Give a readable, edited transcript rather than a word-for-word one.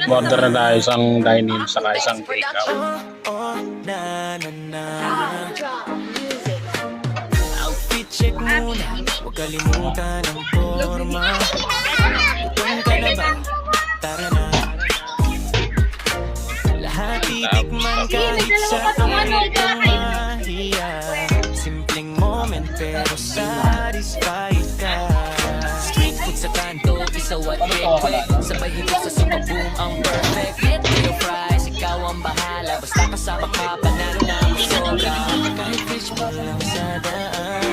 Order na tayo isang dine-in saka isang take-out. Outfit check muna, huwag kalimutan ang forma. Gutom ka na ba? Tara na. Lahat titikman kahit saan ikaw mahiya. Simpleng moment pero satisfied ka. Street food sa kanto, isaw at quick. Sabay higit sa super boom ang perfect. Real fries, ikaw ang bahala. Basta kasama ka, panalo na ang sobra. Kahit fish pa lang sa daan.